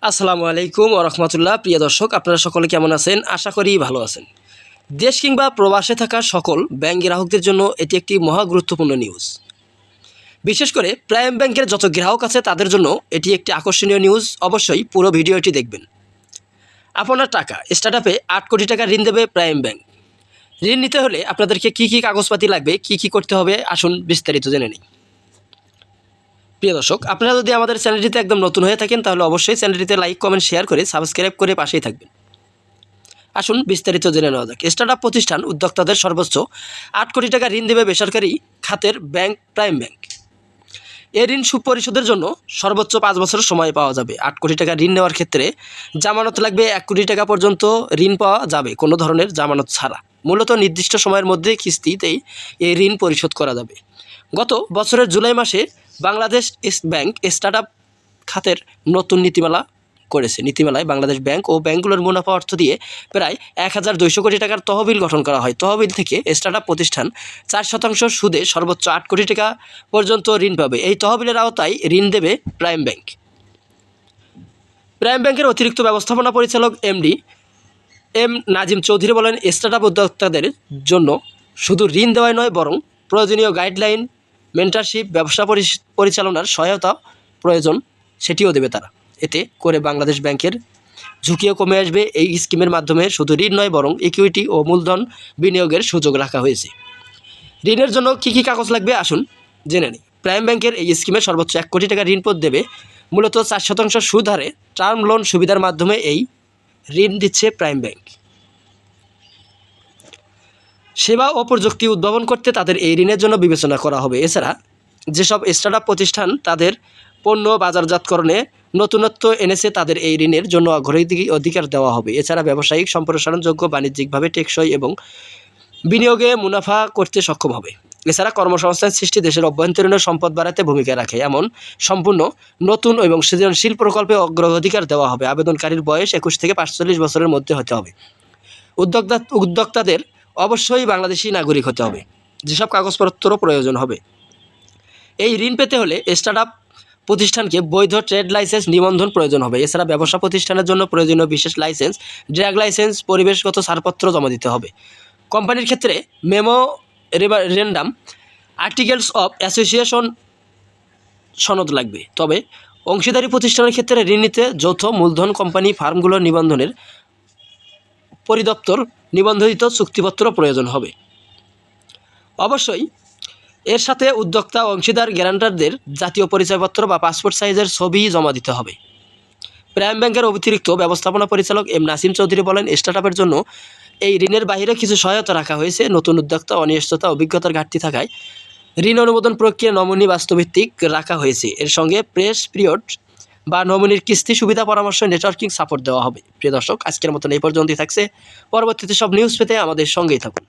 আসসালামু আলাইকুম ওয়া রাহমাতুল্লাহ। প্রিয় দর্শক, আপনারা সকলে কেমন আছেন? আশা করি ভালো আছেন। দেশ কিংবা প্রবাসে থাকা সকল ব্যাংক গ্রাহকদের জন্য এটি একটি মহা গুরুত্বপূর্ণ নিউজ। বিশেষ করে প্রাইম ব্যাংকের যত গ্রাহক আছে তাদের জন্য এটি একটি আকর্ষণীয় নিউজ। অবশ্যই পুরো ভিডিওটি দেখবেন। আপনার টাকা স্টার্টআপে 8 কোটি টাকা ঋণ দেবে প্রাইম ব্যাংক। ঋণ নিতে হলে আপনাদেরকে কী কী কাগজপাতি লাগবে, কী করতে হবে, আসুন বিস্তারিত জেনে নিই। প্রিয় দর্শক, আপনারা যদি আমাদের চ্যানেলটিতে একদম নতুন হয়ে থাকেন তাহলে অবশ্যই চ্যানেলটিতে লাইক, কমেন্ট, শেয়ার করে সাবস্ক্রাইব করে পাশেই থাকবেন। আসুন বিস্তারিত জেনে নেওয়া যাক। স্টার্টআপ প্রতিষ্ঠান উদ্যোক্তাদের সর্বোচ্চ 8 কোটি টাকা ঋণ দেবে বেসরকারি খাতের ব্যাংক প্রাইম ব্যাংক। এই ঋণ সুপরিশোধের জন্য সর্বোচ্চ 5 বছর সময় পাওয়া যাবে। 8 কোটি টাকা ঋণ নেওয়ার ক্ষেত্রে জামানত লাগবে 1 কোটি টাকা পর্যন্ত ঋণ পাওয়া যাবে কোনো ধরনের জামানত ছাড়া। মূলত নির্দিষ্ট সময়ের মধ্যে কিস্তিতেই এই ঋণ পরিশোধ করা যাবে। গত বছরের জুলাই মাসে বাংলাদেশ ব্যাংক স্টার্টআপ খাতের নতুন নীতিমালা করেছে। নীতিমালায় বাংলাদেশ ব্যাংক ও ব্যাংকগুলোর মুনাফা অর্থ দিয়ে প্রায় 1200 কোটি টাকার তহবিল গঠন করা হয়। তহবিল থেকে স্টার্টআপ প্রতিষ্ঠান 4% সুদে সর্বোচ্চ 8 কোটি টাকা পর্যন্ত ঋণ পাবে। এই তহবিলের আওতায় ঋণ দেবে প্রাইম ব্যাংক। প্রাইম ব্যাংকের অতিরিক্ত ব্যবস্থাপনা পরিচালক এমডি এম নাজিম চৌধুরী বলেন, স্টার্টআপ উদ্যোক্তাদের জন্য শুধু ঋণ দেওয়াই নয়, বরং প্রয়োজনীয় গাইডলাইন, মেন্টরশিপ, ব্যবসা পরিচালনার সহায়তা প্রয়োজন সেটিও দেবে তারা। এতে করে বাংলাদেশ ব্যাংকের ঝুঁকিও কমে আসবে। এই স্কিমের মাধ্যমে শুধু ঋণ নয়, বরং ইকুইটি ও মূলধন বিনিয়োগের সুযোগ রাখা হয়েছে। ঋণের জন্য কী কী কাগজ লাগবে আসুন জেনে নিই। প্রাইম ব্যাংকের এই স্কিমে সর্বোচ্চ 1 কোটি টাকা ঋণ দেবে। মূলত 4% সুদ হারে টার্ম লোন সুবিধার মাধ্যমে এই ঋণ দিচ্ছে প্রাইম ব্যাংক। সেবা ও প্রযুক্তি উদ্ভাবন করতে তাদের এই ঋণের জন্য বিবেচনা করা হবে। এছাড়া যেসব স্টার্টআপ প্রতিষ্ঠান তাদের পণ্য বাজারজাতকরণে নতুনত্ব এনেছে তাদের এই ঋণের জন্য অধিকার দেওয়া হবে। এছাড়া ব্যবসায়িক সম্প্রসারণযোগ্য, বাণিজ্যিকভাবে টেকসই এবং বিনিয়োগে মুনাফা করতে সক্ষম হবে। এছাড়া কর্মসংস্থান সৃষ্টি, দেশের অভ্যন্তরীণ সম্পদ বাড়াতে ভূমিকা রাখে এমন সম্পূর্ণ নতুন এবং সৃজনশীল প্রকল্পে অগ্রাধিকার দেওয়া হবে। আবেদনকারীর বয়স 21 থেকে 45 বছরের মধ্যে হতে হবে। উদ্যোক্তাদের অবশ্যই বাংলাদেশি নাগরিক হতে হবে। যেসব কাগজপত্র প্রয়োজন হবে, এই ঋণ পেতে হলে স্টার্টআপ প্রতিষ্ঠানকে বৈধ ট্রেড লাইসেন্স নিবন্ধন প্রয়োজন হবে। এছাড়া ব্যবসা প্রতিষ্ঠানের জন্য প্রয়োজনীয় বিশেষ লাইসেন্স, ড্রাগ লাইসেন্স, পরিবেশগত ছাড়পত্র জমা দিতে হবে। কোম্পানির ক্ষেত্রে মেমোরেন্ডাম, আর্টিকেলস অফ অ্যাসোসিয়েশন সনদ লাগবে। তবে অংশীদারি প্রতিষ্ঠানের ক্ষেত্রে ঋণ নিতে যৌথ মূলধন কোম্পানি ফার্মগুলোর নিবন্ধনের পরিদপ্তর নিবন্ধিত চুক্তিপত্র প্রয়োজন হবে। অবশ্যই এর সাথে উদ্যোক্তা অংশীদার গ্যারান্টারদের জাতীয় পরিচয়পত্র বা পাসপোর্ট সাইজের ছবি জমা দিতে হবে। প্রাইম ব্যাংকের অতিরিক্ত ব্যবস্থাপনা পরিচালক এম নাসিম চৌধুরী বলেন, স্টার্টআপের জন্য এই ঋণের বাইরে কিছু সহায়তা রাখা হয়েছে। নতুন উদ্যোক্তা অনিশ্চয়তা, অভিজ্ঞতার ঘাটতি থাকায় ঋণ অনুমোদন প্রক্রিয়া নমুনি বাস্তবভিত্তিক রাখা হয়েছে। এর সঙ্গে প্রেস পিরিয়ড বা নমুনির কিস্তি সুবিধা, পরামর্শ, নেটওয়ার্কিং সাপোর্ট দেওয়া হবে। প্রিয় দর্শক, আজকের মতন এই পর্যন্তই থাকছে। পরবর্তীতে সব নিউজ পেতে আমাদের সঙ্গেই থাকুন।